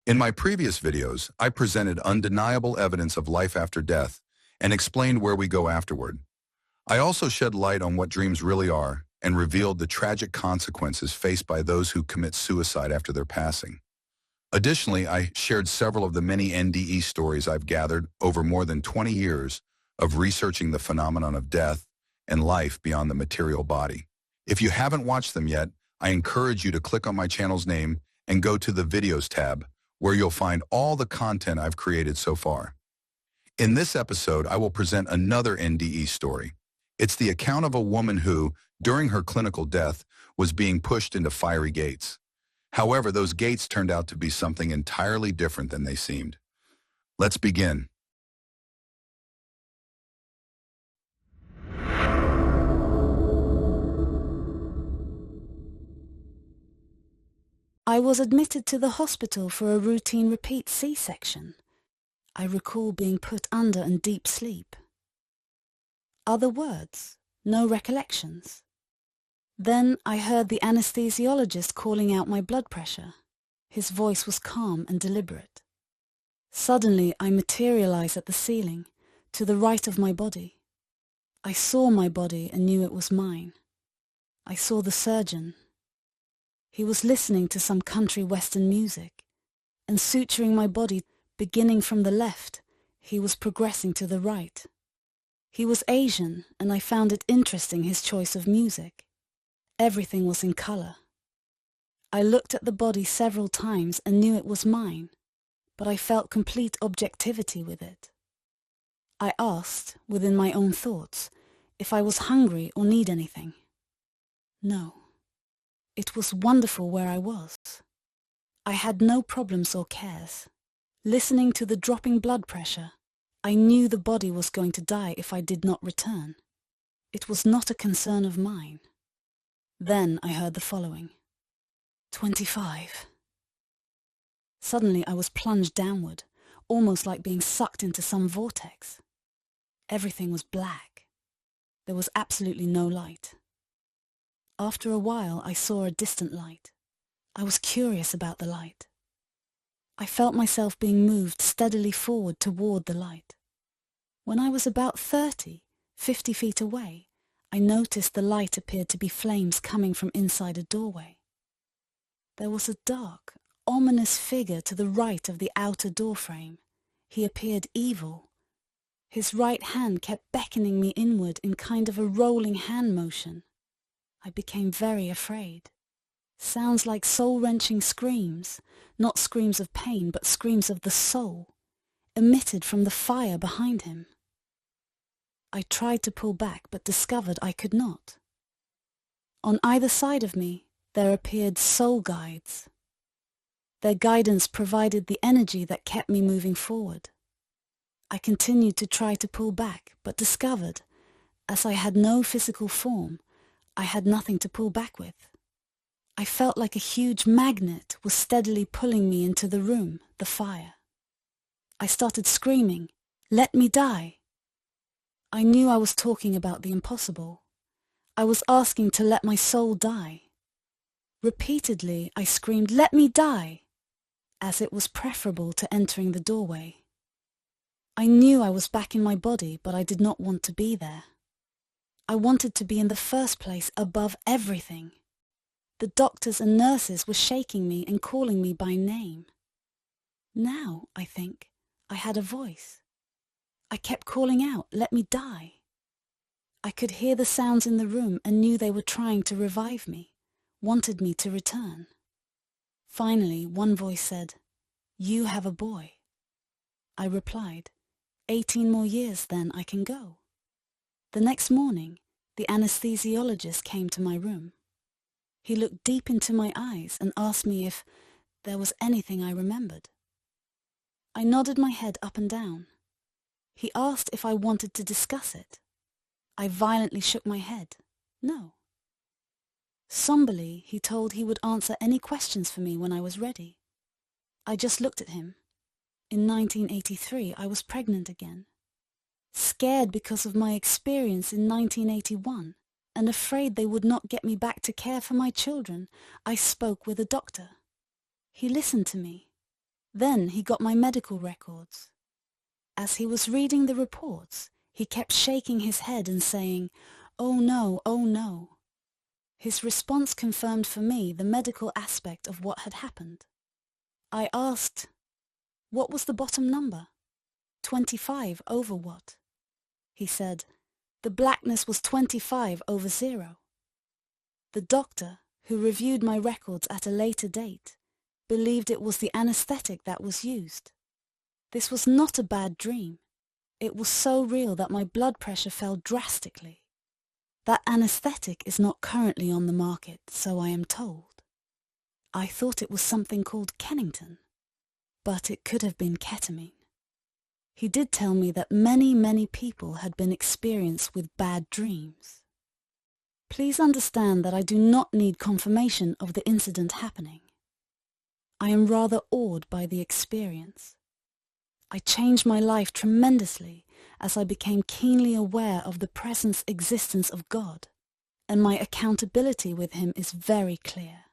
In my previous videos, I presented undeniable evidence of life after death and explained where we go afterward. I also shed light on what dreams really are and revealed the tragic consequences faced by those who commit suicide after their passing. Additionally, I shared several of the many NDE stories I've gathered over more than 20 years of researching the phenomenon of death and life beyond the material body. If you haven't watched them yet, I encourage you to click on my channel's name and go to the Videos tab, where you'll find all the content I've created so far. In this episode, I will present another NDE story. It's the account of a woman who, during her clinical death, was being pushed into fiery gates. However, those gates turned out to be something entirely different than they seemed. Let's begin. I was admitted to the hospital for a routine repeat C-section. I recall being put under in deep sleep. Other words, no recollections. Then I heard the anesthesiologist calling out my blood pressure. His voice was calm and deliberate. Suddenly I materialized at the ceiling, to the right of my body. I saw my body and knew it was mine. I saw the surgeon. He was listening to some country western music, and suturing my body, beginning from the left, he was progressing to the right. He was Asian, and I found it interesting his choice of music. Everything was in color. I looked at the body several times and knew it was mine, but I felt complete objectivity with it. I asked, within my own thoughts, if I was hungry or need anything. No. It was wonderful where I was. I had no problems or cares. Listening to the dropping blood pressure, I knew the body was going to die if I did not return. It was not a concern of mine. Then I heard the following. 25. Suddenly I was plunged downward, almost like being sucked into some vortex. Everything was black. There was absolutely no light. After a while, I saw a distant light. I was curious about the light. I felt myself being moved steadily forward toward the light. When I was about 50 feet away, I noticed the light appeared to be flames coming from inside a doorway. There was a dark, ominous figure to the right of the outer doorframe. He appeared evil. His right hand kept beckoning me inward in kind of a rolling hand motion. I became very afraid. Sounds like soul-wrenching screams, not screams of pain, but screams of the soul, emitted from the fire behind him. I tried to pull back, but discovered I could not. On either side of me, there appeared soul guides. Their guidance provided the energy that kept me moving forward. I continued to try to pull back, but discovered, as I had no physical form, I had nothing to pull back with. I felt like a huge magnet was steadily pulling me into the room, the fire. I started screaming, "Let me die!" I knew I was talking about the impossible. I was asking to let my soul die. Repeatedly, I screamed, "Let me die!" as it was preferable to entering the doorway. I knew I was back in my body, but I did not want to be there. I wanted to be in the first place above everything. The doctors and nurses were shaking me and calling me by name. Now, I think, I had a voice. I kept calling out, "Let me die." I could hear the sounds in the room and knew they were trying to revive me, wanted me to return. Finally, one voice said, "You have a boy." I replied, 18 more years, then I can go. The next morning, the anesthesiologist came to my room. He looked deep into my eyes and asked me if there was anything I remembered. I nodded my head up and down. He asked if I wanted to discuss it. I violently shook my head. No. Somberly, he told he would answer any questions for me when I was ready. I just looked at him. In 1983, I was pregnant again. Scared because of my experience in 1981, and afraid they would not get me back to care for my children, I spoke with a doctor. He listened to me. Then he got my medical records. As he was reading the reports, he kept shaking his head and saying, "Oh no, oh no." His response confirmed for me the medical aspect of what had happened. I asked, "What was the bottom number? 25 over what?" He said, "The blackness was 25 over 0. The doctor, who reviewed my records at a later date, believed it was the anesthetic that was used. This was not a bad dream. It was so real that my blood pressure fell drastically. That anesthetic is not currently on the market, so I am told. I thought it was something called Kennington, but it could have been ketamine." He did tell me that many people had been experienced with bad dreams. Please understand that I do not need confirmation of the incident happening. I am rather awed by the experience. I changed my life tremendously as I became keenly aware of the presence existence of God, and my accountability with him is very clear.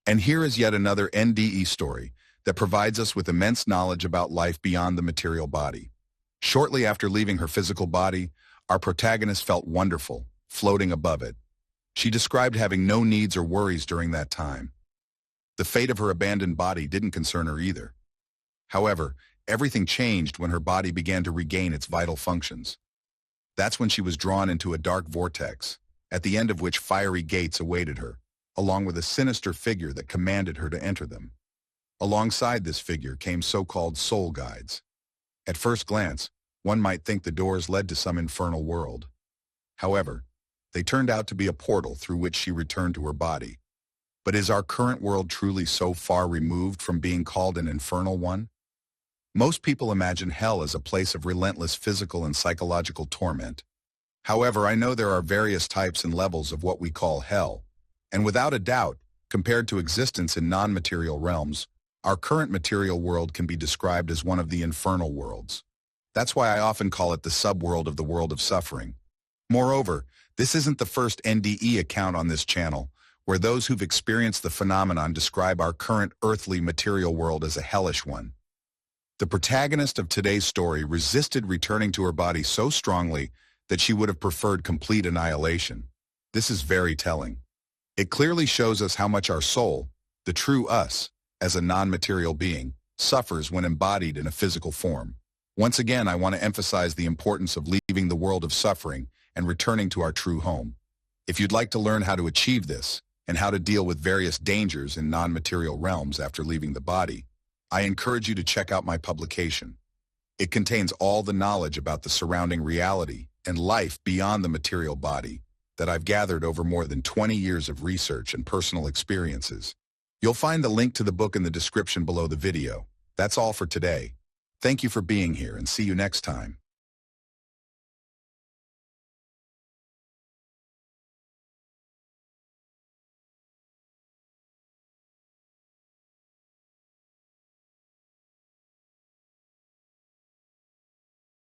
And here is yet another NDE story that provides us with immense knowledge about life beyond the material body. Shortly after leaving her physical body, our protagonist felt wonderful, floating above it. She described having no needs or worries during that time. The fate of her abandoned body didn't concern her either. However, everything changed when her body began to regain its vital functions. That's when she was drawn into a dark vortex, at the end of which fiery gates awaited her, along with a sinister figure that commanded her to enter them. Alongside this figure came so-called soul guides. At first glance, one might think the doors led to some infernal world. However, they turned out to be a portal through which she returned to her body. But is our current world truly so far removed from being called an infernal one? Most people imagine hell as a place of relentless physical and psychological torment. However, I know there are various types and levels of what we call hell, and without a doubt, compared to existence in non-material realms, our current material world can be described as one of the infernal worlds. That's why I often call it the subworld of the world of suffering. Moreover, this isn't the first NDE account on this channel, where those who've experienced the phenomenon describe our current earthly material world as a hellish one. The protagonist of today's story resisted returning to her body so strongly that she would have preferred complete annihilation. This is very telling. It clearly shows us how much our soul, the true us, as a non-material being, suffers when embodied in a physical form. Once again, I want to emphasize the importance of leaving the world of suffering and returning to our true home. If you'd like to learn how to achieve this, and how to deal with various dangers in non-material realms after leaving the body, I encourage you to check out my publication. It contains all the knowledge about the surrounding reality and life beyond the material body that I've gathered over more than 20 years of research and personal experiences. You'll find the link to the book in the description below the video. That's all for today. Thank you for being here and see you next time.